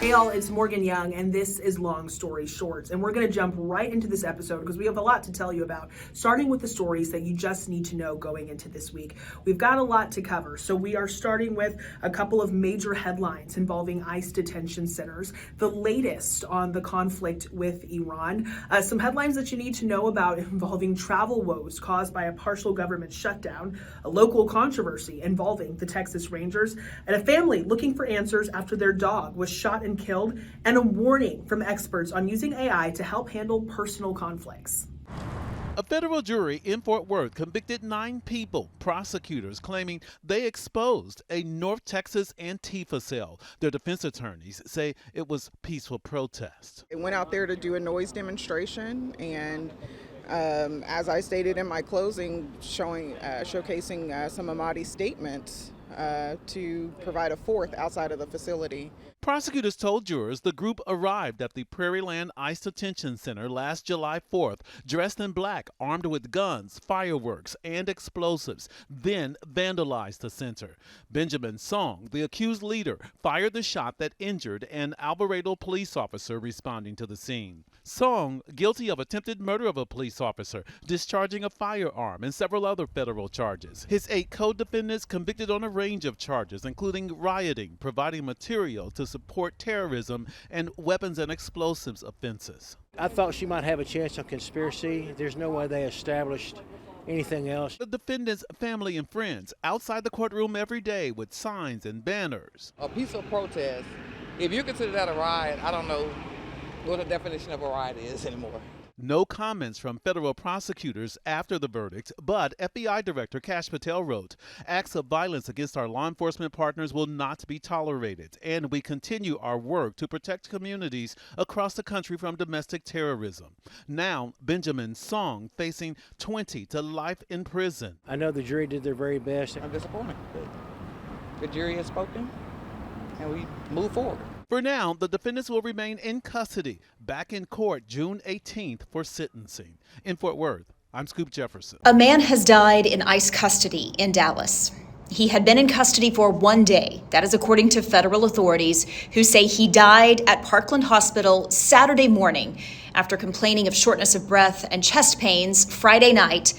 Hey all, it's Morgan Young, and this is Long Story Shorts. And we're going to jump right into this episode because we have a lot to tell you about, starting with the stories that you just need to know going into this week. We've got a lot to cover, so we are starting with a couple of major headlines involving ICE detention centers, the latest on the conflict with Iran, some headlines that you need to know about involving travel woes caused by a partial government shutdown, a local controversy involving the Texas Rangers, and a family looking for answers after their dog was shot and killed, and a warning from experts on using AI to help handle personal conflicts. A federal jury in Fort Worth convicted 9 people, prosecutors claiming they exposed a North Texas Antifa cell. Their defense attorneys say it was peaceful protest. They went out there to do a noise demonstration, and as I stated in my closing, showcasing some of Mahdi's statements to provide a fourth outside of the facility. Prosecutors told jurors the group arrived at the Prairieland ICE Detention Center last July 4th, dressed in black, armed with guns, fireworks, and explosives, then vandalized the center. Benjamin Song, the accused leader, fired the shot that injured an Alvarado police officer responding to the scene. Song, guilty of attempted murder of a police officer, discharging a firearm, and several other federal charges. His 8 co-defendants convicted on a range of charges, including rioting, providing material to support terrorism, and weapons and explosives offenses. I thought she might have a chance on conspiracy. There's no way they established anything else. The defendants' family and friends outside the courtroom every day with signs and banners. A peaceful protest, if you consider that a riot, I don't know what the definition of a riot is anymore. No comments from federal prosecutors after the verdict, but FBI Director Kash Patel wrote, "Acts of violence against our law enforcement partners will not be tolerated, and we continue our work to protect communities across the country from domestic terrorism." Now, Benjamin Song facing 20 to life in prison. I know the jury did their very best. I'm disappointed. The jury has spoken, and we move forward. For now, the defendants will remain in custody, back in court June 18th for sentencing. In Fort Worth, I'm Scoop Jefferson. A man has died in ICE custody in Dallas. He had been in custody for 1 day. That is according to federal authorities, who say he died at Parkland Hospital Saturday morning after complaining of shortness of breath and chest pains Friday night,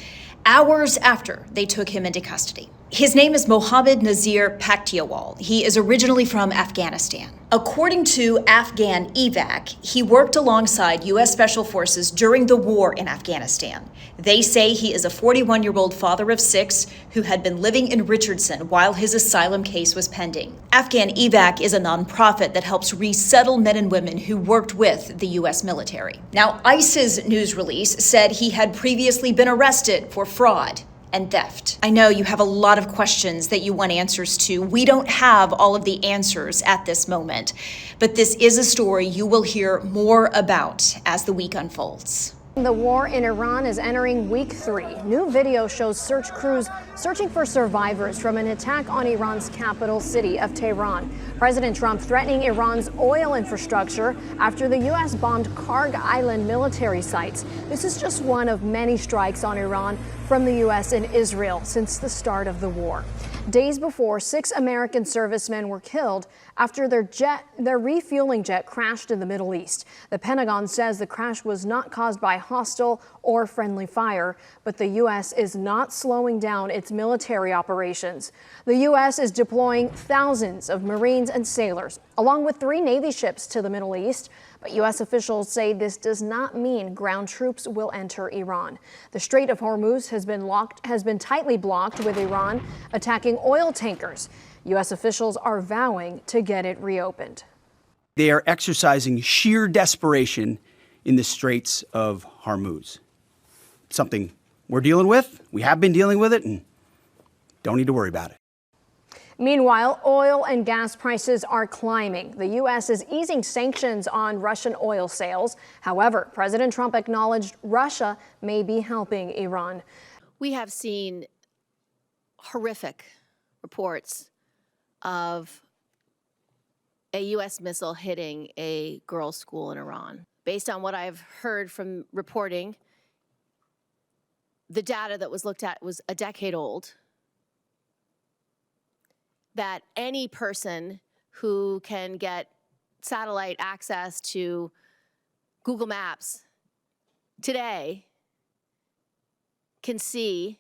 hours after they took him into custody. His name is Mohammed Nazir Paktiawal. He is originally from Afghanistan. According to Afghan Evac, he worked alongside U.S. Special Forces during the war in Afghanistan. They say he is a 41-year-old father of 6 who had been living in Richardson while his asylum case was pending. Afghan Evac is a nonprofit that helps resettle men and women who worked with the U.S. military. Now, ICE's news release said he had previously been arrested for fraud and theft. I know you have a lot of questions that you want answers to. We don't have all of the answers at this moment, but this is a story you will hear more about as the week unfolds. The war in Iran is entering week 3. New video shows search crews searching for survivors from an attack on Iran's capital city of Tehran. President Trump threatening Iran's oil infrastructure after the U.S. bombed Karg Island military sites. This is just one of many strikes on Iran from the U.S. and Israel since the start of the war. Days before, 6 American servicemen were killed after their refueling jet crashed in the Middle East. The Pentagon says the crash was not caused by hostile or friendly fire, but the U.S. is not slowing down its military operations. The U.S. is deploying thousands of Marines and sailors, along with 3 Navy ships to the Middle East. But U.S. officials say this does not mean ground troops will enter Iran. The Strait of Hormuz has been tightly blocked, with Iran attacking oil tankers. U.S. officials are vowing to get it reopened. They are exercising sheer desperation in the Straits of Hormuz. Something we're dealing with. We have been dealing with it and don't need to worry about it. Meanwhile, oil and gas prices are climbing. The U.S. is easing sanctions on Russian oil sales. However, President Trump acknowledged Russia may be helping Iran. We have seen horrific reports of a U.S. missile hitting a girls' school in Iran. Based on what I've heard from reporting, the data that was looked at was a decade old. That any person who can get satellite access to Google Maps today can see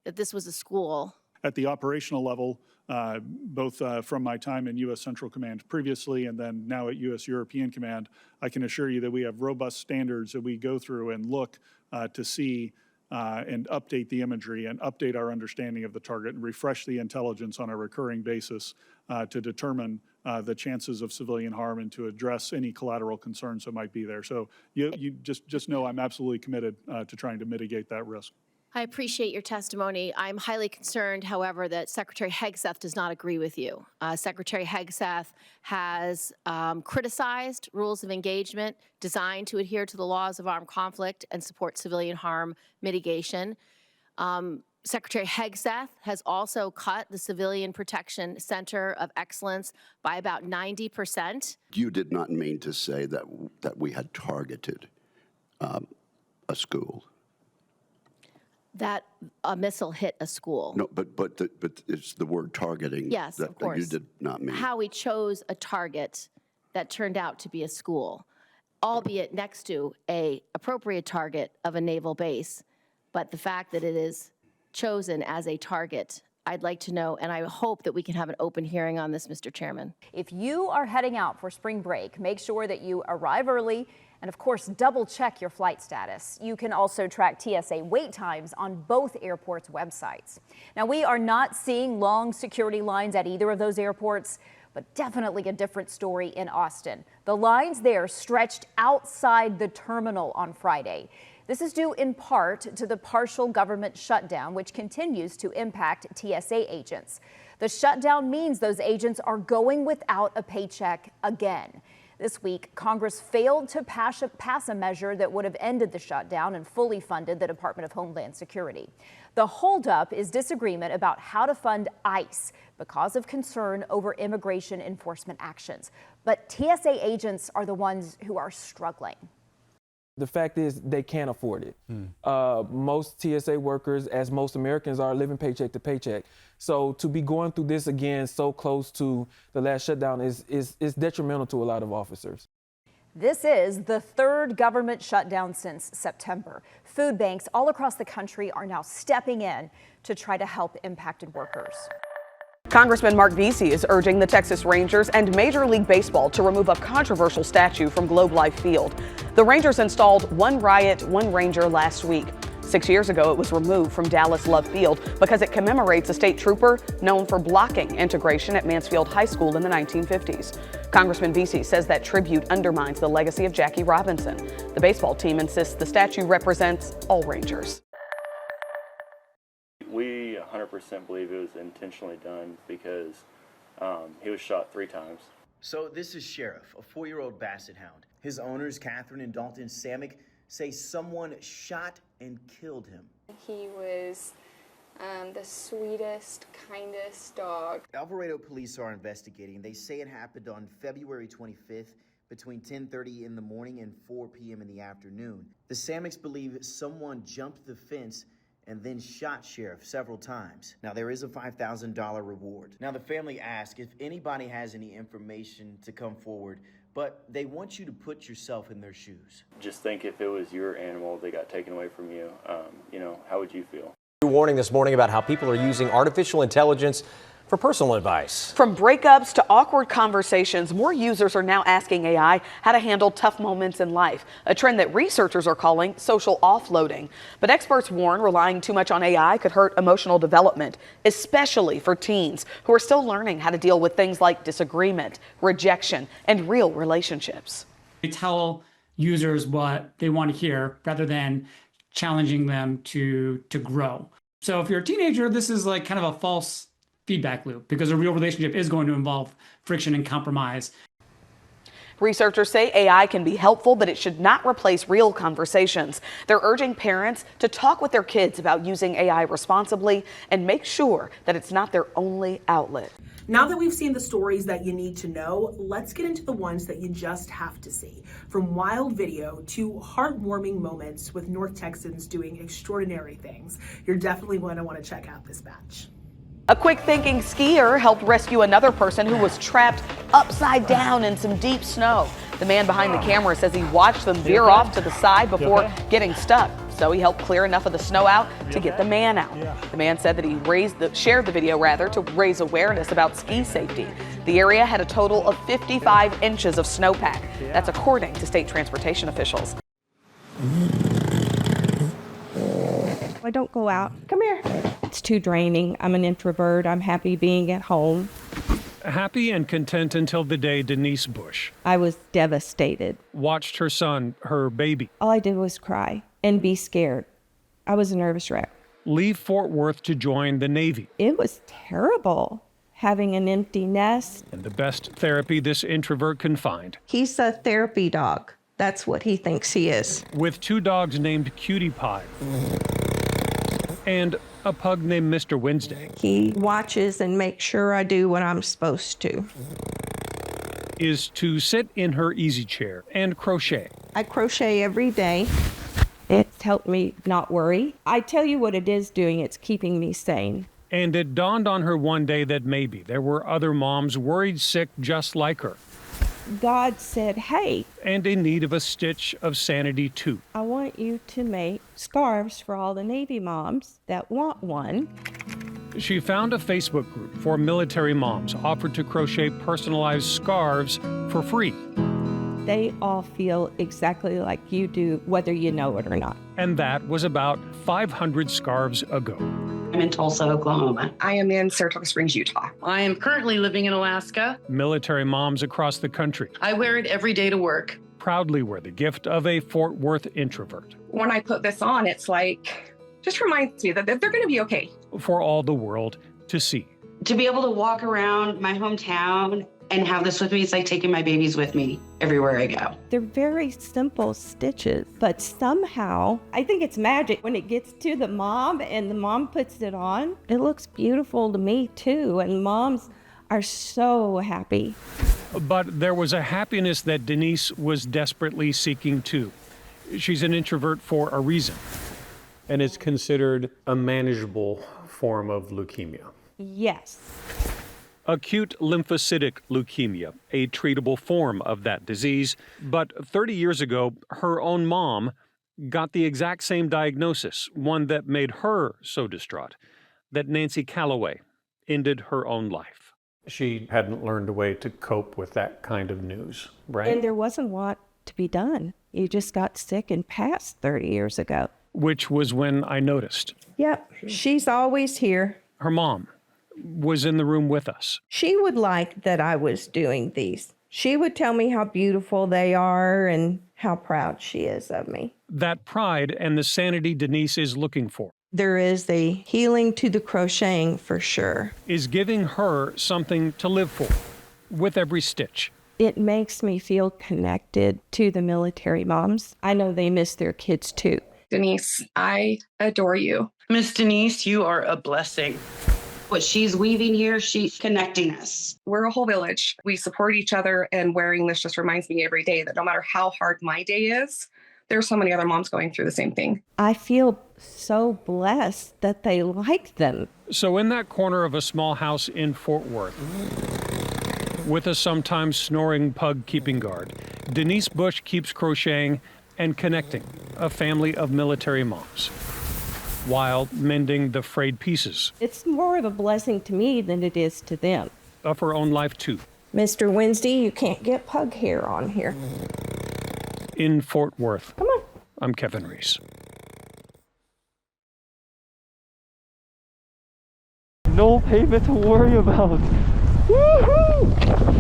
that this was a school. At the operational level, both from my time in U.S. Central Command previously and then now at U.S. European Command, I can assure you that we have robust standards that we go through and look to see and update the imagery and update our understanding of the target and refresh the intelligence on a recurring basis to determine the chances of civilian harm and to address any collateral concerns that might be there. So you just know I'm absolutely committed to trying to mitigate that risk. I appreciate your testimony. I'm highly concerned, however, that Secretary Hegseth does not agree with you. Secretary Hegseth has criticized rules of engagement designed to adhere to the laws of armed conflict and support civilian harm mitigation. Secretary Hegseth has also cut the Civilian Protection Center of Excellence by about 90%. You did not mean to say that we had targeted a school. That a missile hit a school. No, but it's the word targeting. Yes, of course. That you did not mean. How we chose a target that turned out to be a school, albeit next to a appropriate target of a naval base. But the fact that it is chosen as a target, I'd like to know, and I hope that we can have an open hearing on this, Mr. Chairman. If you are heading out for spring break, make sure that you arrive early and, of course, double check your flight status. You can also track TSA wait times on both airports' websites. Now, we are not seeing long security lines at either of those airports, but definitely a different story in Austin. The lines there stretched outside the terminal on Friday. This is due in part to the partial government shutdown, which continues to impact TSA agents. The shutdown means those agents are going without a paycheck again. This week, Congress failed to pass a measure that would have ended the shutdown and fully funded the Department of Homeland Security. The holdup is disagreement about how to fund ICE because of concern over immigration enforcement actions. But TSA agents are the ones who are struggling. The fact is they can't afford it. Most TSA workers, as most Americans are, living paycheck to paycheck. So to be going through this again so close to the last shutdown is detrimental to a lot of officers. This is the third government shutdown since September. Food banks all across the country are now stepping in to try to help impacted workers. Congressman Mark Vesey is urging the Texas Rangers and Major League Baseball to remove a controversial statue from Globe Life Field. The Rangers installed One Riot, One Ranger last week. 6 years ago, it was removed from Dallas Love Field because it commemorates a state trooper known for blocking integration at Mansfield High School in the 1950s. Congressman Vesey says that tribute undermines the legacy of Jackie Robinson. The baseball team insists the statue represents all Rangers. We 100% believe it was intentionally done because he was shot 3 times. So this is Sheriff, a 4-year-old basset hound. His owners, Catherine and Dalton Samick, say someone shot and killed him. He was the sweetest, kindest dog. Alvarado police are investigating. They say it happened on February 25th between 10:30 in the morning and 4 p.m. in the afternoon. The Samicks believe someone jumped the fence and then shot Sheriff several times. Now, there is a $5,000 reward. Now, the family asks if anybody has any information to come forward, but they want you to put yourself in their shoes. Just think if it was your animal that got taken away from you, how would you feel? Warning this morning about how people are using artificial intelligence for personal advice. From breakups to awkward conversations, more users are now asking AI how to handle tough moments in life, a trend that researchers are calling social offloading. But experts warn relying too much on AI could hurt emotional development, especially for teens who are still learning how to deal with things like disagreement, rejection, and real relationships. They tell users what they want to hear rather than challenging them to grow. So if you're a teenager, this is like kind of a false feedback loop because a real relationship is going to involve friction and compromise. Researchers say AI can be helpful, but it should not replace real conversations. They're urging parents to talk with their kids about using AI responsibly and make sure that it's not their only outlet. Now that we've seen the stories that you need to know, let's get into the ones that you just have to see. From wild video to heartwarming moments with North Texans doing extraordinary things, you're definitely going to want to check out this batch. A quick-thinking skier helped rescue another person who was trapped upside down in some deep snow. The man behind the camera says he watched them veer off to the side before getting stuck. So he helped clear enough of the snow out to get the man out. The man said that he shared the video to raise awareness about ski safety. The area had a total of 55 inches of snowpack. That's according to state transportation officials. I don't go out. Come here. It's too draining. I'm an introvert. I'm happy being at home. Happy and content until the day Denise Bush I was devastated. watched her son, her baby, All I did was cry and be scared. I was a nervous wreck. leave Fort Worth to join the Navy. It was terrible having an empty nest. And the best therapy this introvert can find. He's a therapy dog. That's what he thinks he is. With 2 dogs named Cutie Pie and a pug named Mr. Wednesday, He watches and makes sure I do what I'm supposed to. is to sit in her easy chair and crochet. I crochet every day. It's helped me not worry. I tell you what it is doing, it's keeping me sane. And it dawned on her one day that maybe there were other moms worried sick just like her. God said, hey, and in need of a stitch of sanity too. I want you to make scarves for all the Navy moms that want one. She found a Facebook group for military moms, offered to crochet personalized scarves for free. They all feel exactly like you do, whether you know it or not. And that was about 500 scarves ago. I'm in Tulsa, Oklahoma. I am in Saratoga Springs, Utah. I am currently living in Alaska. Military moms across the country I wear it every day to work. proudly wear the gift of a Fort Worth introvert. When I put this on, it's like, just reminds me that they're going to be okay. For all the world to see. To be able to walk around my hometown and have this with me, it's like taking my babies with me everywhere I go. They're very simple stitches, but somehow, I think it's magic when it gets to the mom and the mom puts it on. It looks beautiful to me too, and moms are so happy. But there was a happiness that Denise was desperately seeking too. She's an introvert for a reason. And it's considered a manageable form of leukemia. Yes. Acute lymphocytic leukemia, a treatable form of that disease. But 30 years ago, her own mom got the exact same diagnosis, one that made her so distraught that Nancy Calloway ended her own life. She hadn't learned a way to cope with that kind of news, right? And there wasn't a lot to be done. You just got sick and passed 30 years ago. Which was when I noticed. Yep, she's always here. Her mom was in the room with us. She would like that I was doing these. She would tell me how beautiful they are and how proud she is of me. That pride and the sanity Denise is looking for. There is a healing to the crocheting for sure. Is giving her something to live for with every stitch. It makes me feel connected to the military moms. I know they miss their kids too. Denise, I adore you. Miss Denise, you are a blessing. What she's weaving here, she's connecting us. We're a whole village. We support each other, and wearing this just reminds me every day that no matter how hard my day is, there's so many other moms going through the same thing. I feel so blessed that they like them. So in that corner of a small house in Fort Worth, with a sometimes snoring pug keeping guard, Denise Bush keeps crocheting and connecting a family of military moms while mending the frayed pieces. It's more of a blessing to me than it is to them. Of her own life too. Mr. Wednesday, you can't get pug hair on here. In Fort Worth. Come on. I'm Kevin Reese. No pavement to worry about. Woohoo!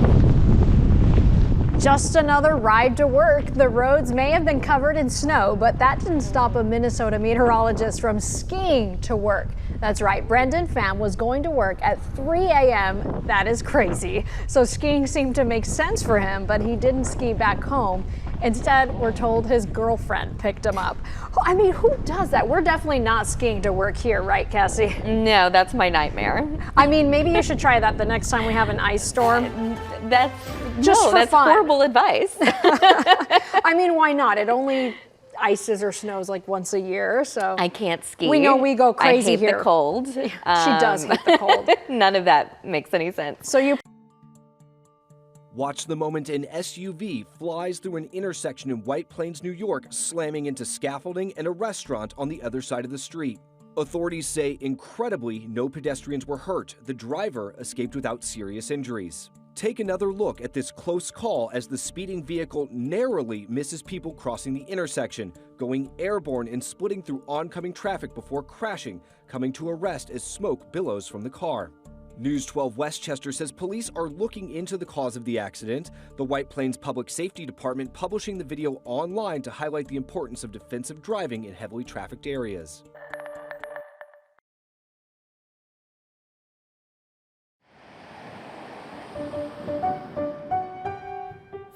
Just another ride to work. The roads may have been covered in snow, but that didn't stop a Minnesota meteorologist from skiing to work. That's right, Brendan Pham was going to work at 3 a.m. That is crazy. So skiing seemed to make sense for him, but he didn't ski back home. Instead, we're told his girlfriend picked him up. I mean, who does that? We're definitely not skiing to work here, right, Cassie? No, that's my nightmare. I mean, maybe you should try that the next time we have an ice storm. That's Just fun. horrible advice. I mean, why not? It only ices or snows like once a year, so I can't ski. We know we go crazy I hate here. the cold. She does hate the cold. None of that makes any sense. So you Watch the moment an SUV flies through an intersection in White Plains, New York, slamming into scaffolding and a restaurant on the other side of the street. Authorities say, incredibly, no pedestrians were hurt. The driver escaped without serious injuries. Take another look at this close call as the speeding vehicle narrowly misses people crossing the intersection, going airborne and splitting through oncoming traffic before crashing, coming to a rest as smoke billows from the car. News 12 Westchester says police are looking into the cause of the accident. The White Plains Public Safety Department publishing the video online to highlight the importance of defensive driving in heavily trafficked areas.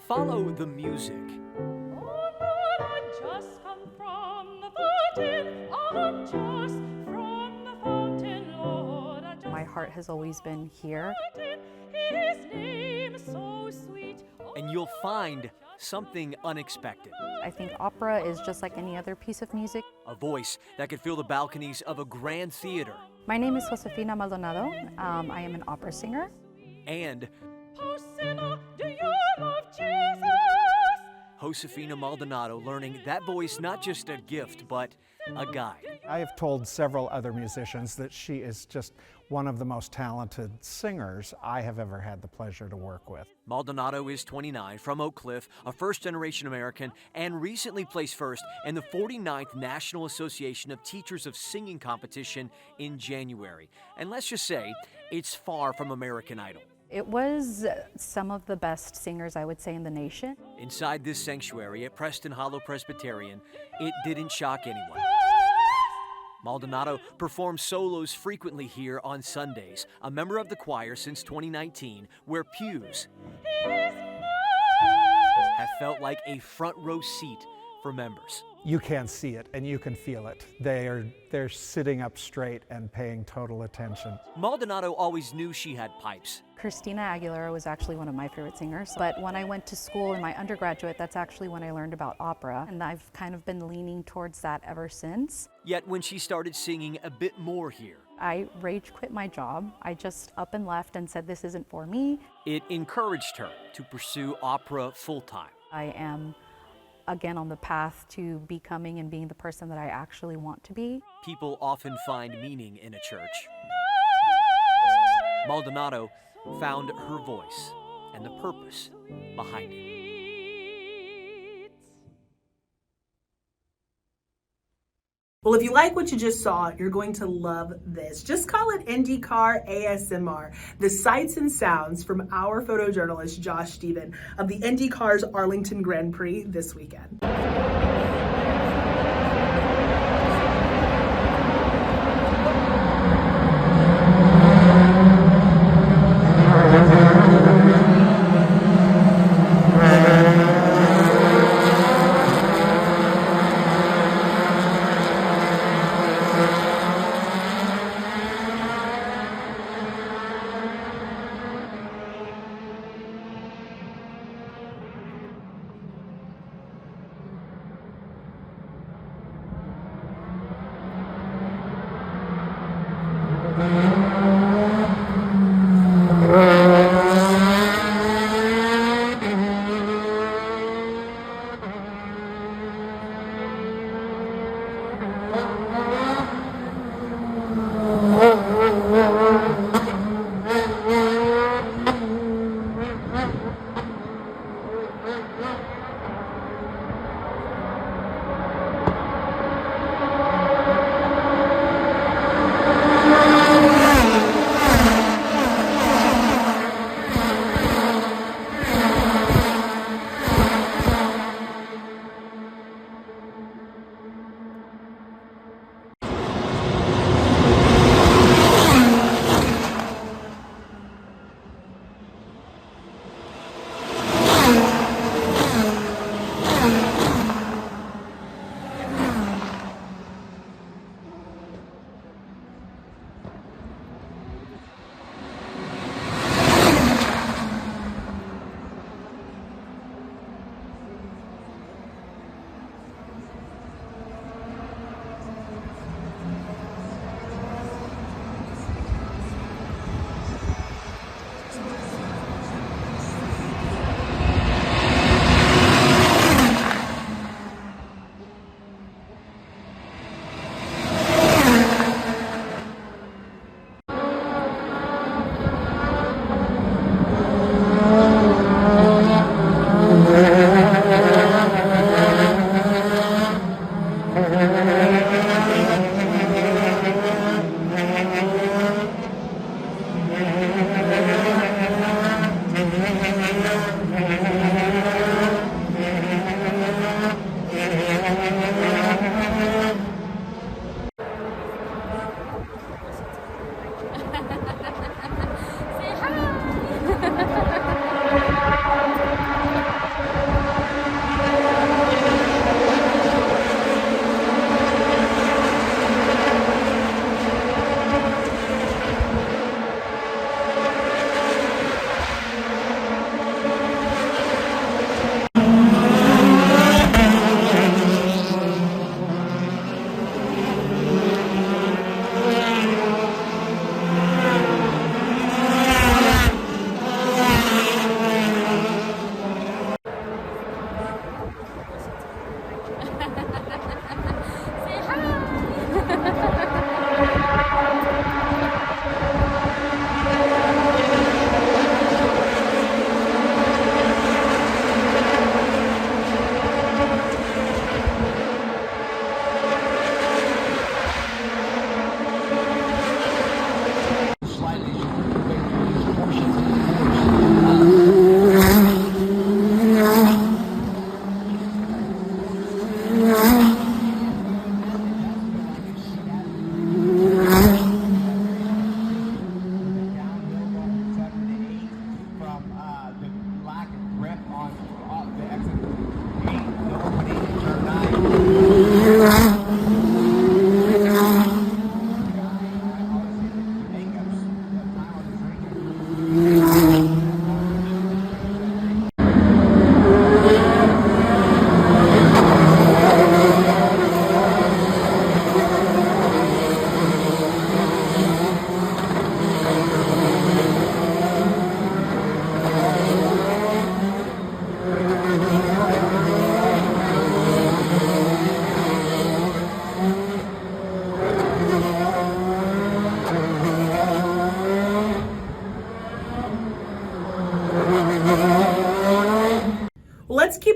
Follow the music. My heart has always been here. And you'll find something unexpected. I think opera is just like any other piece of music. A voice that could fill the balconies of a grand theater. My name is Josefina Maldonado. I am an opera singer. And Josefina Maldonado learning that voice not just a gift, but a guide. I have told several other musicians that she is just one of the most talented singers I have ever had the pleasure to work with. Maldonado is 29, from Oak Cliff, a first-generation American, and recently placed first in the 49th National Association of Teachers of Singing competition in January. And let's just say, it's far from American Idol. It was some of the best singers, I would say, in the nation. Inside this sanctuary at Preston Hollow Presbyterian, it didn't shock anyone. Maldonado performs solos frequently here on Sundays, a member of the choir since 2019, where pews have felt like a front row seat for members. You can see it and you can feel it. They're sitting up straight and paying total attention. Maldonado always knew she had pipes. Christina Aguilera was actually one of my favorite singers, but when I went to school in my undergraduate, that's actually when I learned about opera, and I've kind of been leaning towards that ever since. Yet when she started singing a bit more here, I rage quit my job. I just up and left and said this isn't for me. It encouraged her to pursue opera full-time. I am again on the path to becoming and being the person that I actually want to be. People often find meaning in a church. Maldonado found her voice and the purpose behind it. Well, if you like what you just saw, you're going to love this. Just call it IndyCar ASMR, the sights and sounds from our photojournalist, Josh Stephen, of the IndyCar's Arlington Grand Prix this weekend.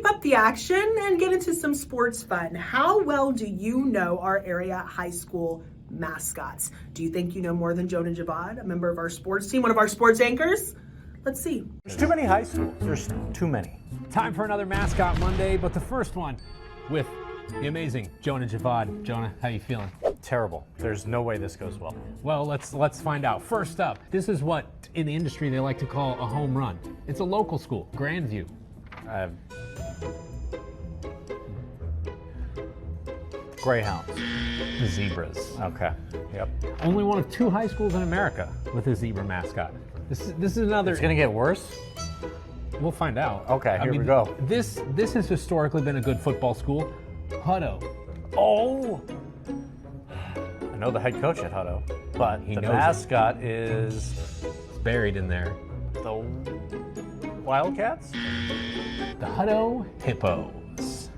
ramp up the action and get into some sports fun. How well do you know our area high school mascots? Do you think you know more than Jonah Javad, a member of our sports team, one of our sports anchors? Let's see. There's too many high schools. There's too many. Time for another Mascot Monday, but the first one with the amazing Jonah Javad. Jonah, how you feeling? Terrible. There's no way this goes well. Well, let's find out. First up, this is what in the industry they like to call a home run. It's a local school, Grandview. Greyhounds. Zebras. Okay. Yep. Only one of 2 high schools in America with a zebra mascot. This is another. It's gonna get worse. We'll find out. Okay, here we go. This has historically been a good football school. Hutto. Oh! I know the head coach at Hutto, but the mascot is buried in there. The Wildcats? The Hutto Hippos.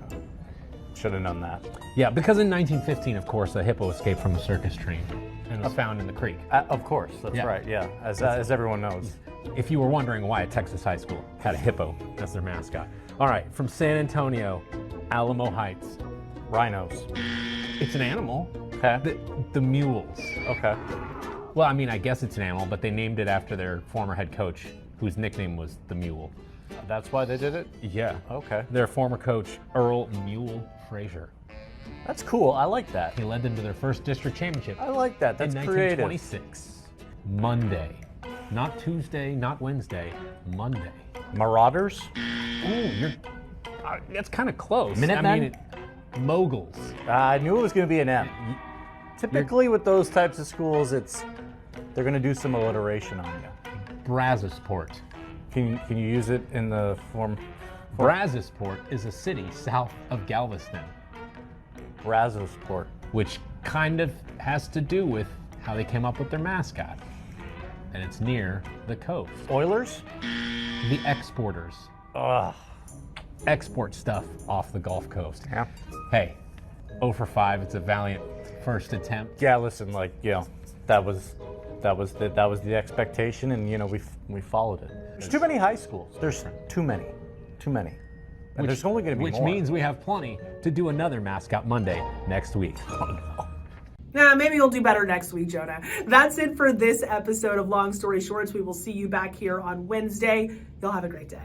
Should have known that. Yeah, because in 1915, of course, a hippo escaped from a circus train and was found in the creek. Of course, that's right, yeah, as everyone knows. If you were wondering why a Texas high school had a hippo as their mascot. All right, from San Antonio, Alamo Heights. Rhinos. It's an animal. Okay. The mules. Okay. Well, I mean, I guess it's an animal, but they named it after their former head coach, whose nickname was the Mule. That's why they did it? Yeah. Okay. Their former coach, Earl Mule Frazier. That's cool. I like that. He led them to their first district championship. I like that. That's in creative. 1926. Monday. Not Tuesday, not Wednesday. Monday. Marauders? Ooh, that's kind of close. Minutemen? I mean, Moguls. I knew it was going to be an M. Typically with those types of schools, they're going to do some alliteration on you. Brazosport. Can you use it in the form? Brazosport is a city south of Galveston. Brazosport. Which kind of has to do with how they came up with their mascot. And it's near the coast. Oilers? The exporters. Ugh. Export stuff off the Gulf Coast. Yeah. Hey, 0 for 5. It's a valiant first attempt. Yeah, listen, that was the expectation, and we followed it. There's too many high schools. There's too many. And there's only going to be more. Which means we have plenty to do another Mascot Monday next week. Oh, no. Yeah, maybe you'll do better next week, Jonah. That's it for this episode of Long Story Shorts. We will see you back here on Wednesday. You'll have a great day.